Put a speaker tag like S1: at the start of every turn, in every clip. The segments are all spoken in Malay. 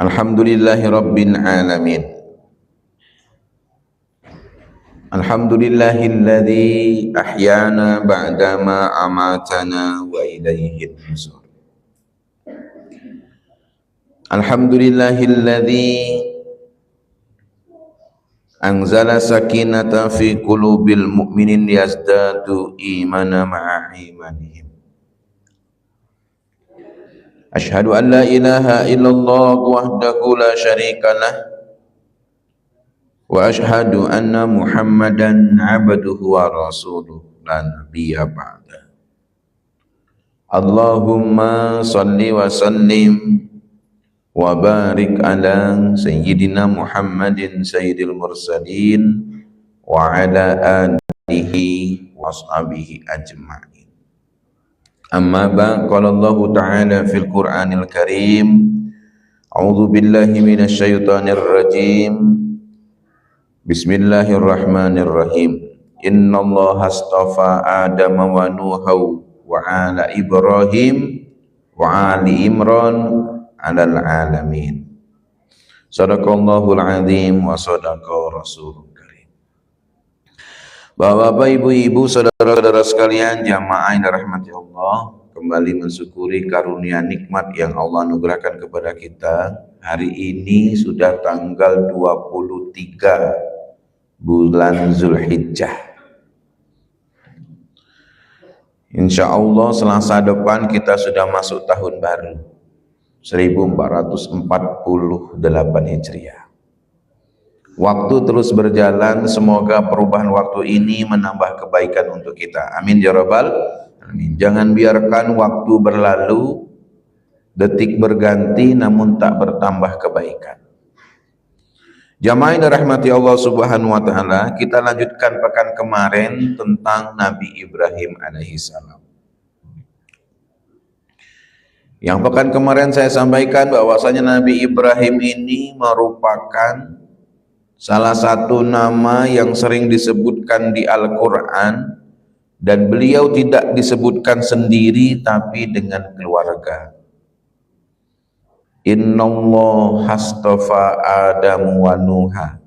S1: Alhamdulillahi Rabbil Alamin. Alhamdulillahilladzi ahyana ba'dama amatana wa ilaihin nusur. Alhamdulillahilladzi anzala sakinata fi qulubil mu'minin yazdadu imana ma'a imanihim. Ashhadu an la ilaha illallah wahdahu la syarika lah wa ashhadu anna Muhammadan abduhu wa rasuluh la nabiyya ba'da. Allahumma salli wa sallim wa barik ala sayyidina Muhammadin sayyidil mursalin wa ala alihi wa ashabihi ajma'in. Amma ba'd, qala Allah ta'ala fil Qur'anil Karim, a'udzu billahi minasy syaithanir rajim. Bismillahirrahmanirrahim. Innallaha astafa Adama wa Nuha wa ala Ibrahim wa ali Imran 'alal alamin. Shadaqallahul azim wa shadaqa rasulul karim. Bapak-bapak, ibu-ibu, saudara-saudara sekalian, jamaah yang dirahmati Allah, kembali mensyukuri karunia nikmat yang Allah anugerahkan kepada kita. Hari ini sudah tanggal 23 bulan Zulhijjah. Insya Allah Selasa depan kita sudah masuk tahun baru 1448 Hijriah. Waktu terus berjalan, semoga perubahan waktu ini menambah kebaikan untuk kita. Amin ya rabbal alamin. Jangan biarkan waktu berlalu, detik berganti namun tak bertambah kebaikan. Jamaah yang dirahmati Allah Subhanahu wa taala, kita lanjutkan pekan kemarin tentang Nabi Ibrahim alaihissalam. Yang pekan kemarin saya sampaikan bahwasanya Nabi Ibrahim ini merupakan salah satu nama yang sering disebutkan di Al-Quran, dan beliau tidak disebutkan sendiri tapi dengan keluarga. Innallah hastafa Adam wa Nuha.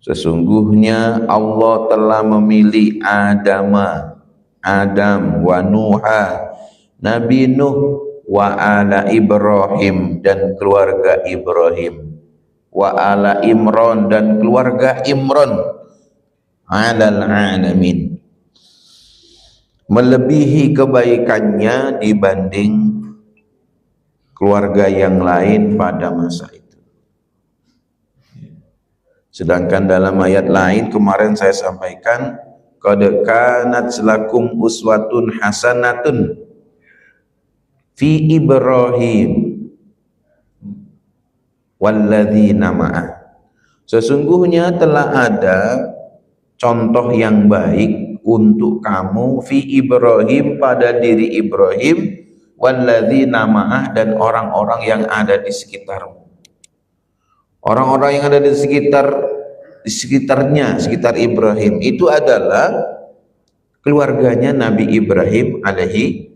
S1: Sesungguhnya Allah telah memilih Adam wa Nuha, Nabi Nuh, wa ala Ibrahim, dan keluarga Ibrahim, wa ala Imran, dan keluarga Imran, alal alamin, melebihi kebaikannya dibanding keluarga yang lain pada masa itu. Sedangkan dalam ayat lain kemarin saya sampaikan, qad kanat lakum uswatun hasanatun fi Ibrahim walladzina ma'ah. Sesungguhnya telah ada contoh yang baik untuk kamu fi Ibrahim, pada diri Ibrahim, walladzina ma'ah, dan orang-orang yang ada di sekitarmu. Orang-orang yang ada di sekitarnya, sekitar Ibrahim itu adalah keluarganya Nabi Ibrahim alaihi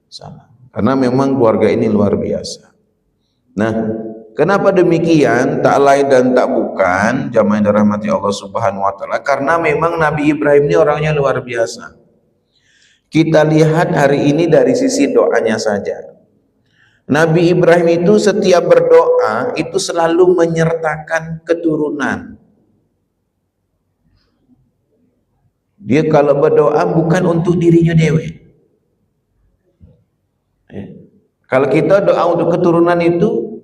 S1: salam. Karena memang keluarga ini luar biasa. Nah, kenapa demikian? Tak lain dan tak bukan, jamaah yang dirahmati Allah Subhanahu wa taala, karena memang Nabi Ibrahim ini orangnya luar biasa. Kita lihat hari ini dari sisi doanya saja. Nabi Ibrahim itu setiap berdoa itu selalu menyertakan keturunan. Dia kalau berdoa bukan untuk dirinya dewe. Kalau kita doa untuk keturunan itu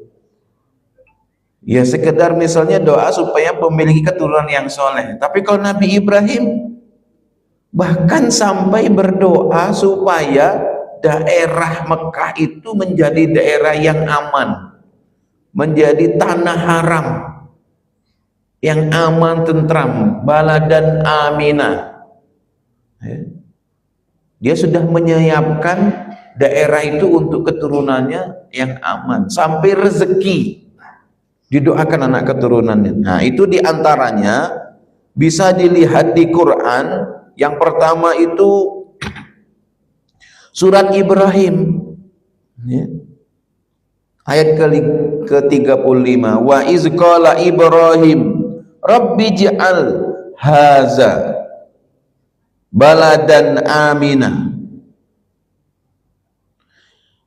S1: ya sekedar misalnya doa supaya memiliki keturunan yang soleh. Tapi kalau Nabi Ibrahim bahkan sampai berdoa supaya daerah Mekah itu menjadi daerah yang aman, menjadi tanah haram yang aman, tentram, baladan aminah. Dia sudah menyiapkan daerah itu untuk keturunannya yang aman, sampai rezeki didoakan anak keturunannya. Nah, itu diantaranya bisa dilihat di Quran. Yang pertama itu surat Ibrahim. Ayat ke-35, wa iz qala Ibrahim rabbi ij'al haza baladan amina.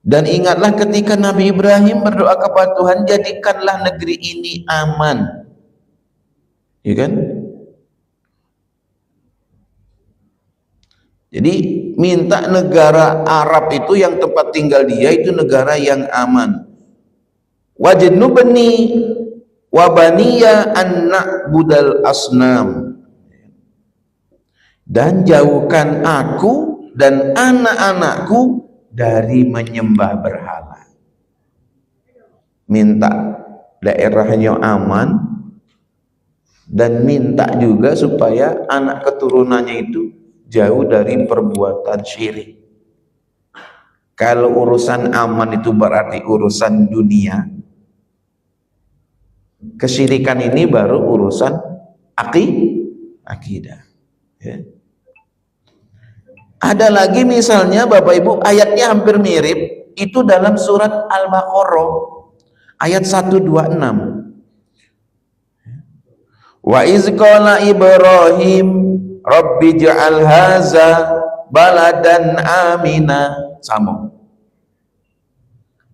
S1: Dan ingatlah ketika Nabi Ibrahim berdoa kepada Tuhan, jadikanlah negeri ini aman. Ya kan? Jadi minta negara Arab itu yang tempat tinggal dia itu negara yang aman. Wajnubni wa baniya an na'budal asnam. Dan jauhkan aku dan anak-anakku dari menyembah berhala. Minta daerahnya aman dan minta juga supaya anak keturunannya itu jauh dari perbuatan syirik. Kalau urusan aman itu berarti urusan dunia. Kesyirikan ini baru urusan akidah. Ya. Ada lagi misalnya Bapak Ibu, ayatnya hampir mirip, itu dalam surat Al-Baqarah ayat 126. Wa iz qala Ibrahim rabbi ja'al haza baladan amina. Sama.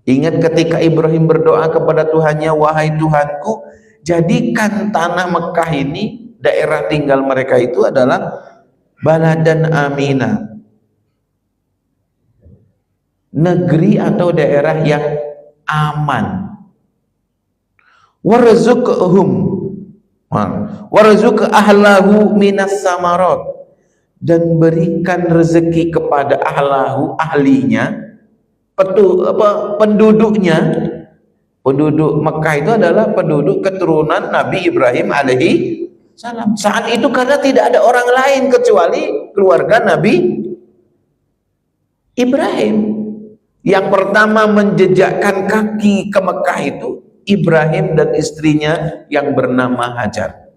S1: Ingat ketika Ibrahim berdoa kepada Tuhannya, wahai Tuhanku, jadikan tanah Mekah ini, daerah tinggal mereka itu adalah baladan amina, negeri atau daerah yang aman. Warzuq ahlahu minas samarat, dan berikan rezeki kepada ahlinya, penduduknya. Penduduk Mekah itu adalah penduduk keturunan Nabi Ibrahim alaihi salam. Saat itu karena tidak ada orang lain kecuali keluarga Nabi Ibrahim. Yang pertama menjejakkan kaki ke Mekah itu Ibrahim dan istrinya yang bernama Hajar.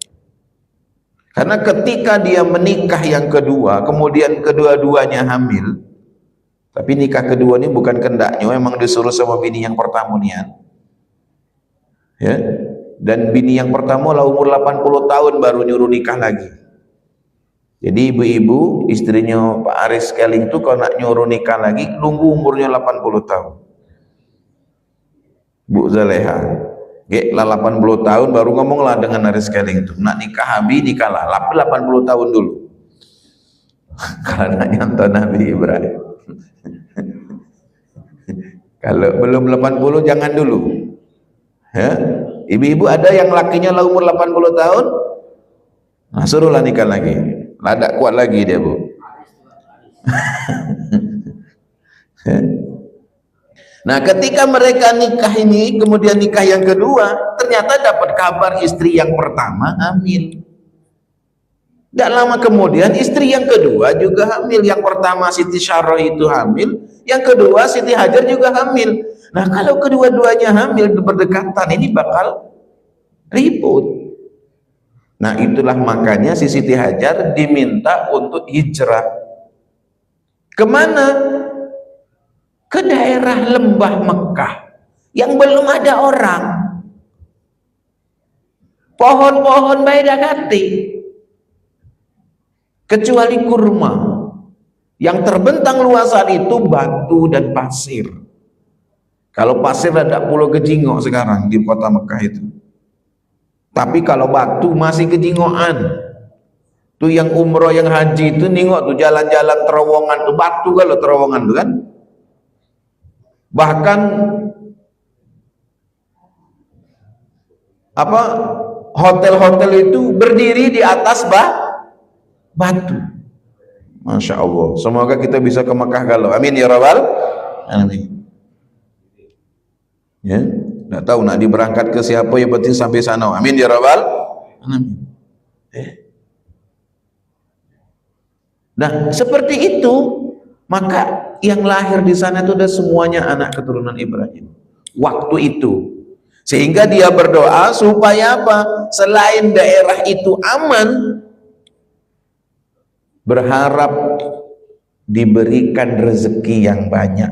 S1: Karena ketika dia menikah yang kedua, kemudian kedua-duanya hamil, tapi nikah kedua ini bukan kendaknya, memang disuruh sama bini yang pertama nian. Ya. Dan bini yang pertama lah umur 80 tahun baru nyuruh nikah lagi. Jadi ibu-ibu, istrinya Pak Aris Keling itu kalau nak nyuruh nikah lagi, nunggu umurnya 80 tahun. Bu Zaleha, lah 80 tahun baru ngomonglah dengan Aris Keling itu, nak nikah Abi nikahlah 80 tahun dulu. Karena nyontoh Nabi Ibrahim. Kalau belum 80 jangan dulu. Ya? Ibu-ibu ada yang lakinya lah umur 80 tahun, nah suruhlah nikah lagi. Ladak kuat lagi dia, Bu. Nah, ketika mereka nikah ini, kemudian nikah yang kedua, ternyata dapat kabar istri yang pertama hamil. Tidak lama kemudian istri yang kedua juga hamil. Yang pertama Siti Syarah itu hamil, yang kedua Siti Hajar juga hamil. Nah, kalau kedua-duanya hamil berdekatan, ini bakal ribut. Nah, itulah makanya si Siti Hajar diminta untuk hijrah. Kemana? Ke daerah lembah Mekah yang belum ada orang. Pohon-pohon beda kati, kecuali kurma. Yang terbentang luasan itu batu dan pasir. Kalau pasir ada pulau kejingok sekarang di kota Mekah itu. Tapi kalau batu masih kejingokan. Tuh yang umroh, yang haji itu nengok tuh jalan-jalan terowongan tuh batu kalau terowongan tuh kan. Bahkan apa hotel-hotel itu berdiri di atas batu. Masya Allah. Semoga kita bisa ke Mekah kalau. Amin ya rabbal alamin. Ya. Nggak tahu nak diberangkat ke siapa, yang penting sampai sana. Amin ya rabbal alamin. Nah, seperti itu, maka yang lahir di sana itu udah semuanya anak keturunan Ibrahim. Waktu itu. Sehingga dia berdoa supaya apa? Selain daerah itu aman, berharap diberikan rezeki yang banyak.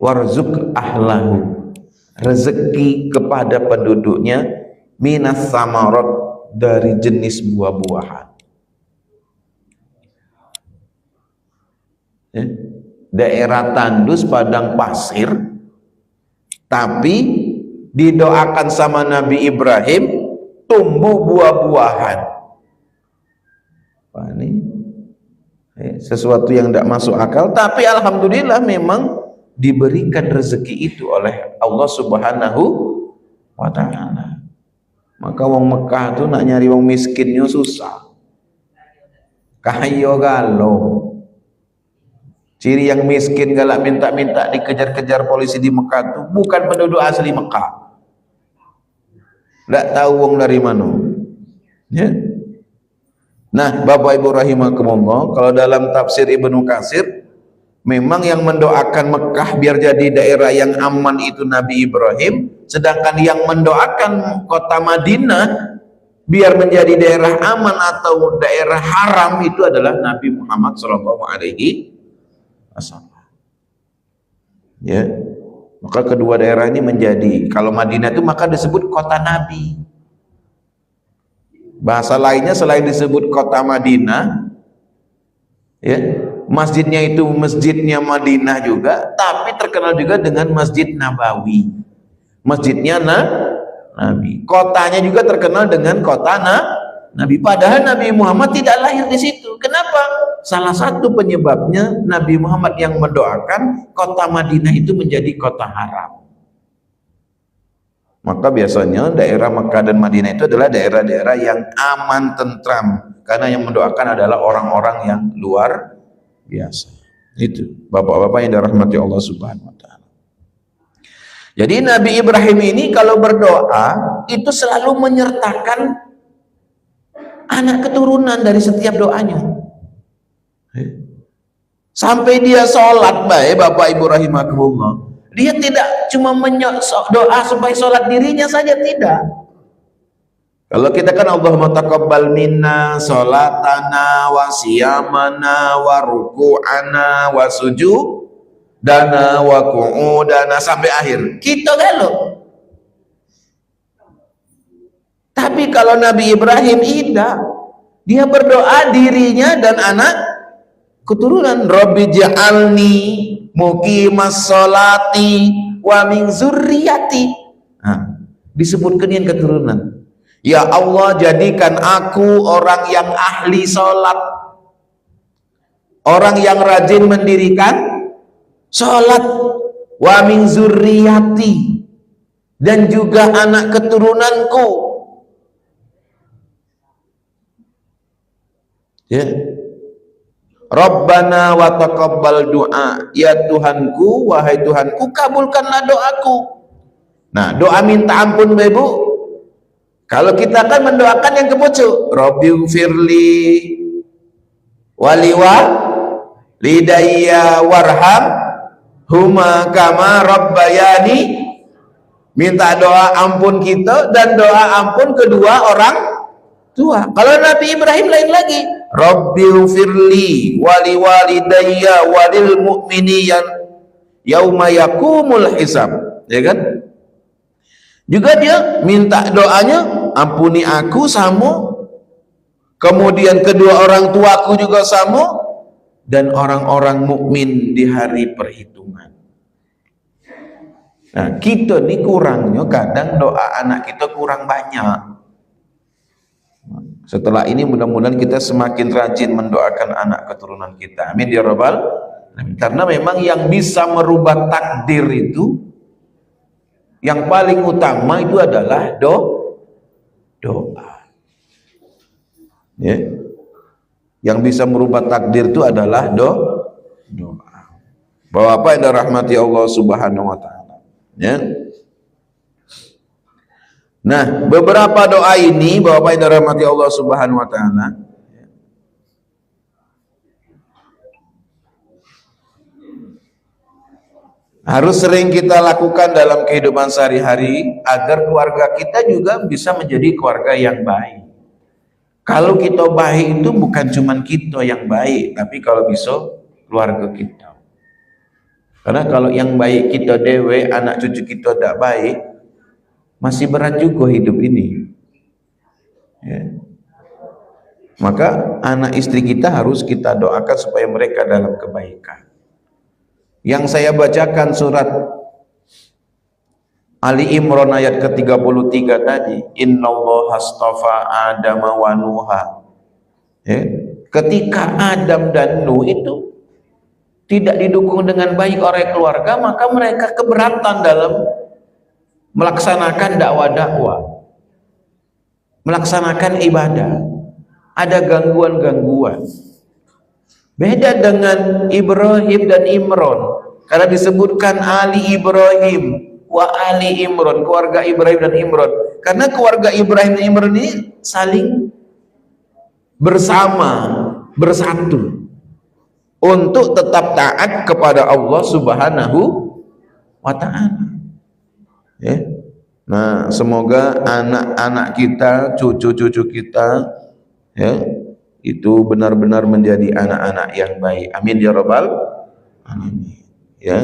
S1: Warzuk ahlahu, rezeki kepada penduduknya, minas samarat, dari jenis buah-buahan. Ya. Daerah tandus padang pasir, tapi didoakan sama Nabi Ibrahim tumbuh buah-buahan. Wah, ini sesuatu yang tidak masuk akal, tapi alhamdulillah memang diberikan rezeki itu oleh Allah Subhanahu wa ta'ala. Maka wong Mekah tuh nak nyari wong miskinnya susah, kayo galau. Ciri yang miskin galak minta-minta dikejar-kejar polisi di Mekah tuh bukan penduduk asli Mekah, tidak tahu wong dari mana. Ya. Nah, Bapak Ibu rahimakumullah, kalau dalam tafsir Ibnu Katsir, memang yang mendoakan Mekah biar jadi daerah yang aman itu Nabi Ibrahim, sedangkan yang mendoakan kota Madinah biar menjadi daerah aman atau daerah haram itu adalah Nabi Muhammad SAW. Ya, maka kedua daerah ini menjadi, kalau Madinah itu maka disebut kota Nabi. Bahasa lainnya selain disebut kota Madinah, ya, masjidnya itu masjidnya Madinah juga, tapi terkenal juga dengan Masjid Nabawi, masjidnya Nabi. Kotanya juga terkenal dengan kota Nabi. Padahal Nabi Muhammad tidak lahir di situ. Kenapa? Salah satu penyebabnya Nabi Muhammad yang mendoakan kota Madinah itu menjadi kota haram. Maka biasanya daerah Mekah dan Madinah itu adalah daerah-daerah yang aman, tentram, karena yang mendoakan adalah orang-orang yang luar biasa. Itu bapak-bapak yang dirahmati Allah Subhanahu wa ta'ala. Jadi Nabi Ibrahim ini kalau berdoa itu selalu menyertakan anak keturunan dari setiap doanya. Sampai dia sholat, baik Bapak Ibu rahimakumullah, dia tidak cuma doa supaya sholat dirinya saja, tidak. Kalau kita kan Allahumma taqabbal minna sholatana wa siyamana wa ruku'ana wa sujudana wa qu'udana sampai akhir. Kita kalau. Tapi kalau Nabi Ibrahim tidak, dia berdoa dirinya dan anak keturunan. Rabbi ja'alni muqimas sholati wa min zurriyati. Nah, disebutkan yang keturunan. Ya Allah, jadikan aku orang yang ahli sholat, orang yang rajin mendirikan sholat, wa min zurriyati, dan juga anak keturunanku. Ya. Rabbana wa taqabbal du'a, ya Tuhanku, wahai Tuhanku, kabulkanlah doaku. Nah, doa minta ampun Ibu, kalau kita kan mendoakan yang kepucuk, Rabbighfirli waliwa lidayya warham huma kama rabbayani, minta doa ampun kita dan doa ampun kedua orang tua. Kalau Nabi Ibrahim lain lagi, Rabbighfirli wali walidayya walil mu'minin yauma yakumul hisab, ya kan? Juga dia minta doanya, ampuni aku sama, kemudian kedua orang tuaku juga sama, dan orang-orang mukmin di hari perhitungan. Nah, kita nih kurangnya kadang doa anak kita kurang banyak. Setelah ini mudah-mudahan kita semakin rajin mendoakan anak keturunan kita. Amin ya rabbal alamin. Karena memang yang bisa merubah takdir itu, yang paling utama itu adalah doa. Ya. Yang bisa merubah takdir itu adalah doa. Bapak yang dirahmati Allah Subhanahu wa taala. Ya. Nah, beberapa doa ini Bapak yang dirahmati Allah Subhanahu wa taala harus sering kita lakukan dalam kehidupan sehari-hari agar keluarga kita juga bisa menjadi keluarga yang baik. Kalau kita baik itu bukan cuma kita yang baik, tapi kalau bisa keluarga kita. Karena kalau yang baik kita dewe, anak cucu kita tidak baik, masih berat juga hidup ini. Ya. Maka anak istri kita harus kita doakan supaya mereka dalam kebaikan. Yang saya bacakan surat Ali Imran ayat ke-33 tadi, innallaha astafa Adam wa Nuha. Ya. Ketika Adam dan Nuh itu tidak didukung dengan baik oleh keluarga, maka mereka keberatan dalam melaksanakan dakwah-dakwah, melaksanakan ibadah. Ada gangguan-gangguan. Beda dengan Ibrahim dan Imran, karena disebutkan Ali Ibrahim wa Ali Imran, keluarga Ibrahim dan Imran, karena keluarga Ibrahim dan Imran ini saling bersama, bersatu untuk tetap taat kepada Allah Subhanahu wa ta'ala. Ya. Nah, semoga anak-anak kita, cucu-cucu kita, ya, itu benar-benar menjadi anak-anak yang baik. Amin ya rabbal alamin. Ya.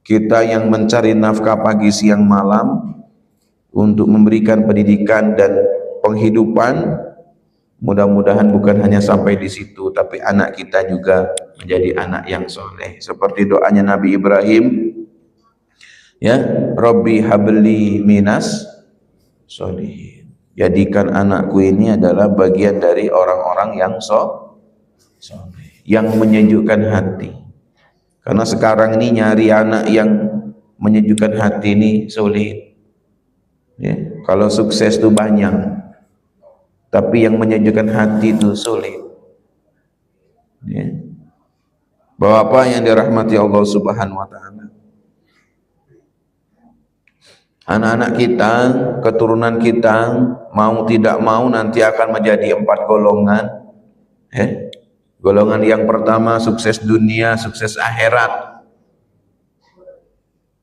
S1: Kita yang mencari nafkah pagi siang malam untuk memberikan pendidikan dan penghidupan, mudah-mudahan bukan hanya sampai di situ, tapi anak kita juga menjadi anak yang soleh. Seperti doanya Nabi Ibrahim, ya, Rabbi habli minas sholihin. Jadikan anakku ini adalah bagian dari orang-orang yang soleh, yang menyejukkan hati. Karena sekarang ini nyari anak yang menyejukkan hati ini sulit. Ya, kalau sukses itu banyak, tapi yang menyejukkan hati itu sulit. Ya. Bapak yang dirahmati Allah Subhanahu wa ta'ala, anak-anak kita, keturunan kita, mau tidak mau nanti akan menjadi 4 golongan. Golongan yang pertama sukses dunia, sukses akhirat.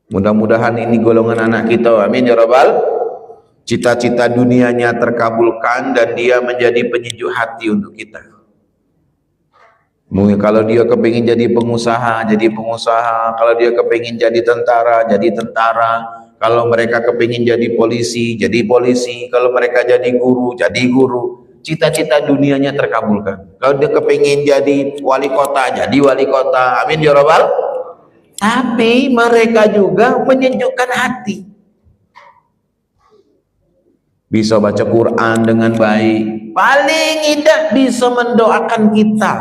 S1: Mudah-mudahan ini golongan anak kita. Amin ya rabbal. Cita-cita dunianya terkabulkan dan dia menjadi penyejuk hati untuk kita. Mungkin kalau dia kepingin jadi pengusaha, jadi pengusaha. Kalau dia kepingin jadi tentara, jadi tentara. Kalau mereka kepingin jadi polisi, jadi polisi. Kalau mereka jadi guru, jadi guru. Cita-cita dunianya terkabulkan. Kalau dia kepingin jadi wali kota, jadi wali kota. Amin ya rabbal. Tapi mereka juga menyejukkan hati. Bisa baca Quran dengan baik, paling tidak bisa mendoakan kita.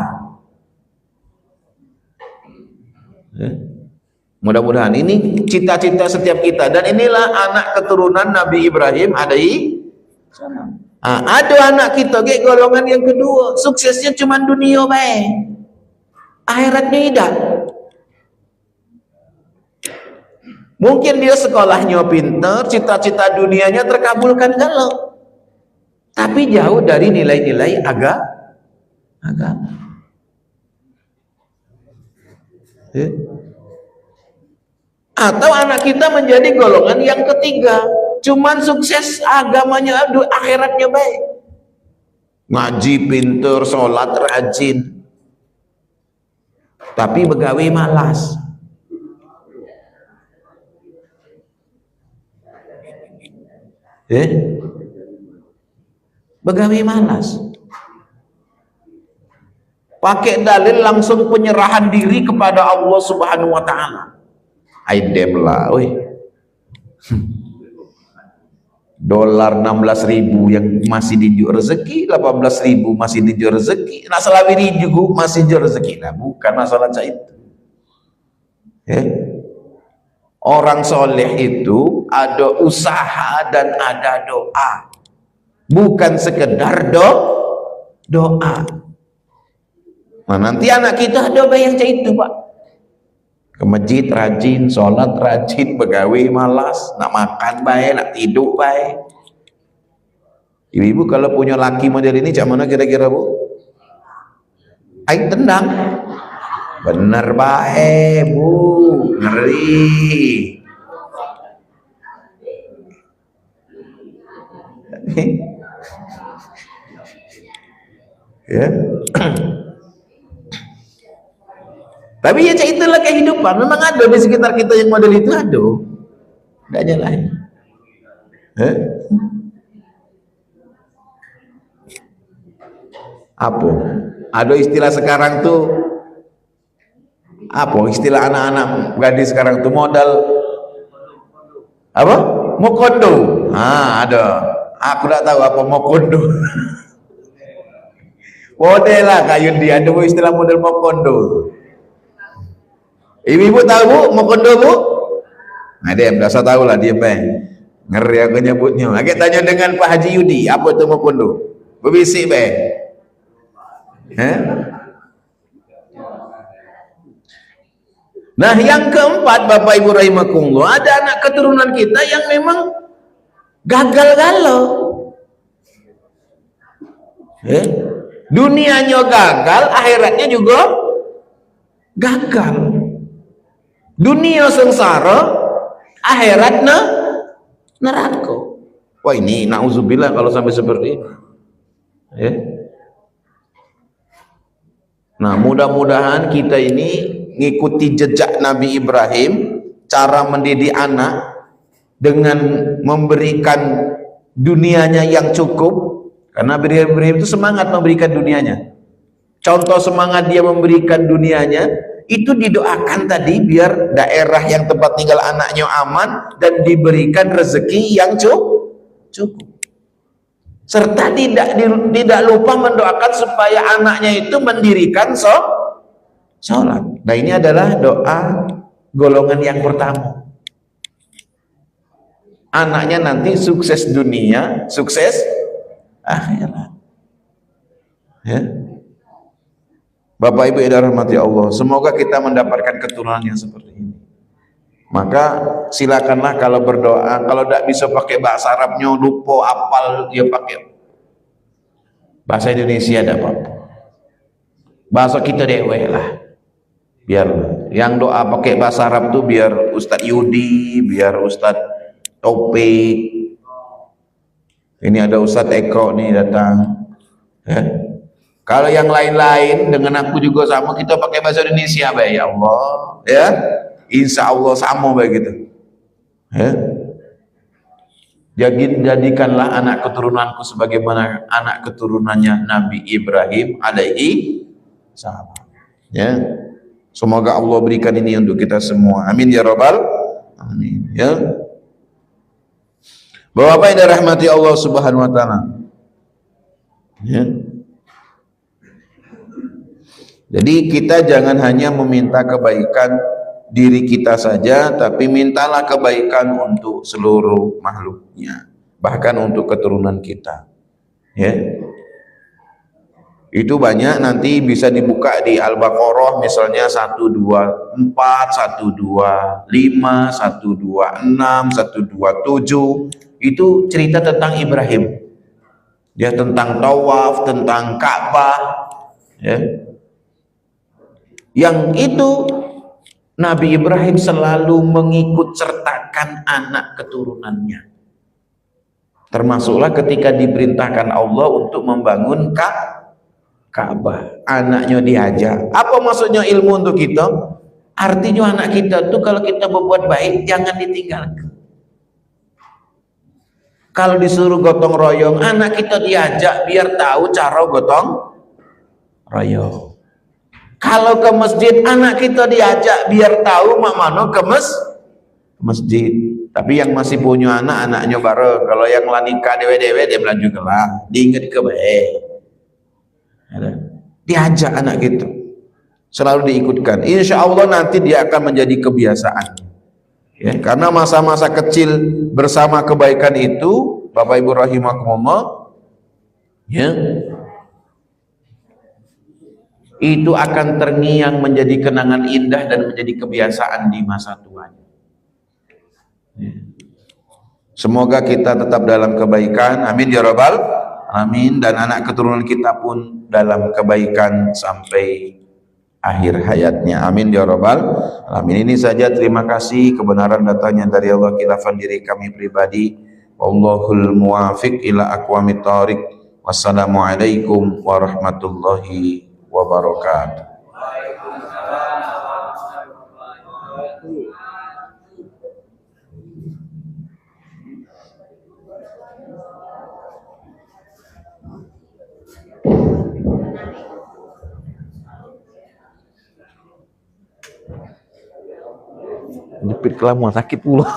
S1: Mudah-mudahan ini cita-cita setiap kita, dan inilah anak keturunan Nabi Ibrahim alaihi salam. Ada anak kita ke golongan yang kedua, suksesnya cuma dunia baik, akhiratnya tidak. Mungkin dia sekolahnya pintar, cita-cita dunianya terkabulkan kalau, tapi jauh dari nilai-nilai agama. Atau anak kita menjadi golongan yang ketiga, cuman sukses agamanya, akhiratnya baik, ngaji pintar, sholat rajin, tapi begawe malas. Begawe malas, pakai dalil langsung penyerahan diri kepada Allah Subhanahu wa ta'ala. Aidem lah, dolar 16.000 yang masih dijual rezeki, 18.000 masih dijual rezeki, nak selawiri juga masih dijual rezeki. Nah, bukan masalah itu. Orang soleh itu ada usaha dan ada doa, bukan sekedar doa. Nah, nanti anak kita ada yang itu, Pak, ke masjid rajin, sholat rajin, begawe malas, nak makan baik, nak tidur baik. Ibu-ibu kalau punya laki model ini cak mana kira-kira, Bu? Aing tendang. Bener baik, Bu, ngeri. Ya. Tapi ya itulah kehidupan. Memang ada di sekitar kita yang model itu ada. Enggak nyalahin. Apa? Ada istilah sekarang tuh apa? Istilah anak-anak gadis sekarang tuh modal apa? Mokondo. Ada. Aku tidak tahu apa mokondo. Model lah kayu dia ada istilah model mokondo. Ibu tahu bu mokondo bu? Nah dia biasa tahu lah dia ngeri aku nyebutnya. Lagi tanya dengan Pak Haji Yudi apa itu mokondo? Berbisik Nah yang keempat Bapak Ibu rahimakumullah, ada anak keturunan kita yang memang gagal galau. Dunianya gagal, akhiratnya juga gagal. Dunia sengsara, akhirat neraka. Wah ini na'udzubillah kalau sampai seperti ini. Nah mudah-mudahan kita ini ngikuti jejak Nabi Ibrahim, cara mendidik anak dengan memberikan dunianya yang cukup. Karena Nabi Ibrahim itu semangat memberikan dunianya. Contoh semangat dia memberikan dunianya itu didoakan tadi biar daerah yang tempat tinggal anaknya aman dan diberikan rezeki yang cukup. Serta tidak lupa mendoakan supaya anaknya itu mendirikan sholat. Nah ini adalah doa golongan yang pertama. Anaknya nanti sukses dunia, sukses akhirat. Bapak Ibu yang dirahmati Allah, semoga kita mendapatkan keturunan yang seperti ini. Maka silakanlah kalau berdoa, kalau tidak bisa pakai bahasa Arabnya, lupa apal, dia pakai bahasa Indonesia, tidak apa-apa. Bahasa kita dewe lah. Biar yang doa pakai bahasa Arab tuh biar Ustadz Yudi, biar Ustadz Taufik. Ini ada Ustadz Eko nih datang. Kalau yang lain-lain dengan aku juga sama, kita pakai bahasa Indonesia, ya Allah, ya, insya Allah sama begitu. Jadikanlah anak keturunanku sebagaimana anak keturunannya Nabi Ibrahim alaihi salam. Ya, semoga Allah berikan ini untuk kita semua. Amin ya rabbal alamin. Ya, Bapak yang dirahmati Allah Subhanahu Wa Taala. Ya. Jadi kita jangan hanya meminta kebaikan diri kita saja, tapi mintalah kebaikan untuk seluruh makhluknya, bahkan untuk keturunan kita. Ya, itu banyak, nanti bisa dibuka di Al-Baqarah misalnya 124, 125, 126, 127, itu cerita tentang Ibrahim. Ya, tentang tawaf, tentang Ka'bah. Ya. Yang itu Nabi Ibrahim selalu mengikut sertakan anak keturunannya. Termasuklah ketika diperintahkan Allah untuk membangun Ka'bah, anaknya diajak. Apa maksudnya ilmu untuk kita? Artinya anak kita tuh kalau kita berbuat baik jangan ditinggalkan. Kalau disuruh gotong royong, anak kita diajak biar tahu cara gotong royong. Kalau ke masjid, anak kita diajak biar tahu mak mano ke masjid. Tapi yang masih punya anak, anaknya bareng. Kalau yang lanika dewe-dewe, dia belanja kelah. Diingat ke baik. Diajak anak kita. Selalu diikutkan. Insya Allah nanti dia akan menjadi kebiasaan. Ya, karena masa-masa kecil bersama kebaikan itu, Bapak Ibu rahimakumullah, ya, itu akan terngiang menjadi kenangan indah dan menjadi kebiasaan di masa tuanya. Semoga kita tetap dalam kebaikan, amin ya rabbal alamin, dan anak keturunan kita pun dalam kebaikan sampai akhir hayatnya, amin ya rabbal alamin. Ini saja, terima kasih. Kebenaran datangnya dari Allah, khilafan diri kami pribadi. Wallahul muwafiq ila aqwamit thoriq. Wassalamualaikum warahmatullahi wabarakatuh. Jepit kelamuan sakit pula.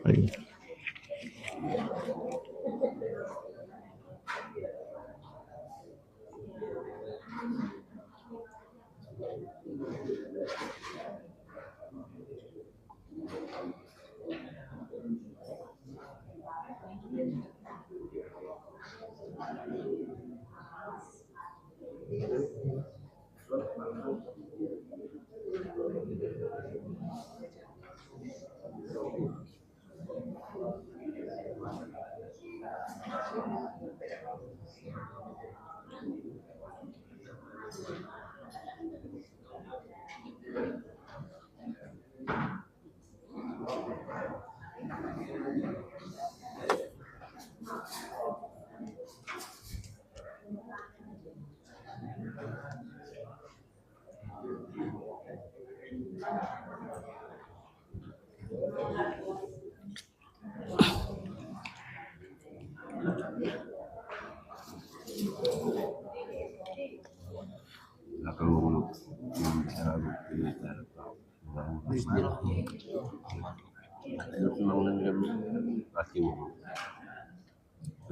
S1: Lagi.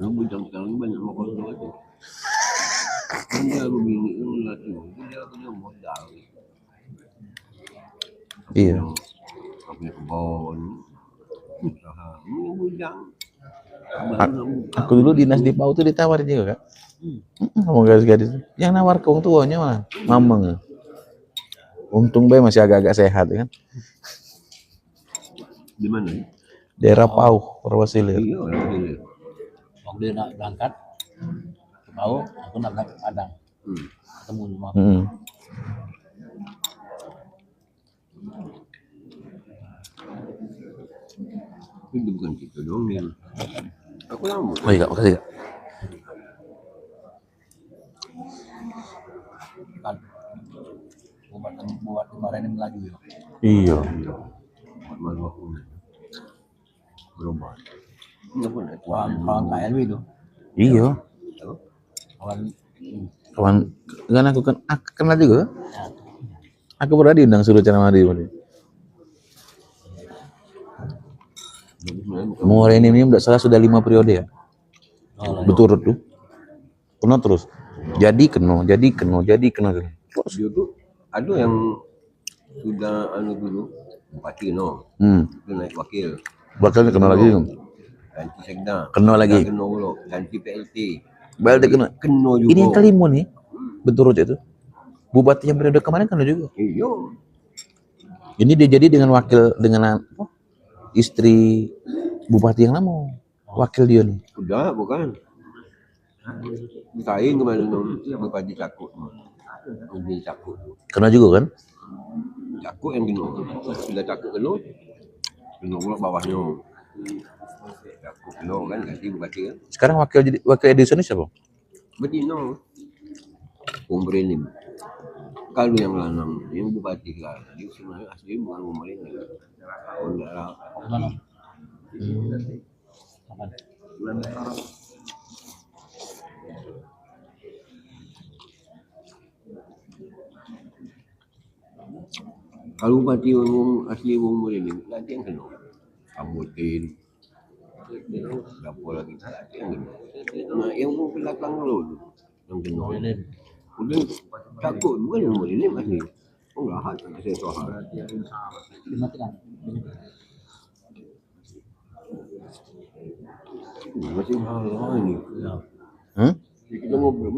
S2: Kalau lu bujang sekarang banyak makan tu aja. Dia begini kan lagi, dia punya modal.
S1: Iya.
S2: Punya kebun, usaha, bujang.
S1: Aku dulu dinas di PAU tuh ditawarin juga, Kak. Sama gadis-gadis. Yang nawar ke orang tuanya mah mameng. Untung bae masih agak-agak sehat kan.
S2: Di mana?
S1: Daerah PAU, Purwasilir.
S2: Iya, Purwasilir.
S3: Waktu dia nak berangkat ke PAU, aku nak berangkat ke Padang. Ketemu sama aku.
S2: Itu bukan gitu dong, Nin. Aku lama.
S1: Oh iya, makasih, Kak.
S3: Kan buat kemarin yang Melaju ya.
S1: Iya.
S2: Malu aku. Berubah.
S3: Kawan KLW itu.
S1: Iya.
S3: Kawan
S1: Kan aku kenal juga. Aku pernah diundang suruh ceramah di mana. Morenim ini udah salah sudah 5 periode ya. Betul tuh. Kena terus. Jadi kena. Terus.
S2: Dia tuh ada yang sudah dulu bupati no. Itu naik wakil.
S1: Bakal kena lagi.
S2: Ganti sekda.
S1: Kena lagi.
S2: Kena dulu. Ganti PLT.
S1: BLT kena.
S2: Kena juga.
S1: Ini yang Kalimun nih. Betul itu. Bupati yang periode kemarin kena juga.
S2: Iya.
S1: Ini dia jadi dengan wakil dengan istri bupati yang lama. Wakil dia nih.
S2: Udah bukan. Kain kemana no? Bupati Cakuk. Ini Cakuk.
S1: Kena juga kan?
S2: Cakuk yang kena. Sudah Cakuk kena. Kena pula bawahnya. Cakuk kena kan ganti bupati kan.
S1: Sekarang wakil Edison siapa?
S2: Betina. Umrenim. Kalau yang lanang, yang bupati kan, dia sebenarnya asli bukan Umrenim. Enggak. Kalau bupati asli Umrenim, nanti yang kena. Kamutin. Dapur lagi nanti yang kena. Nah, yang belakang lo yang kena. Udah takut bukan yang boleh ni masih. Oh enggak ada saya soal.
S3: dimatikan.
S2: Masih hal ini.
S3: Ya.
S2: Kita ngobrol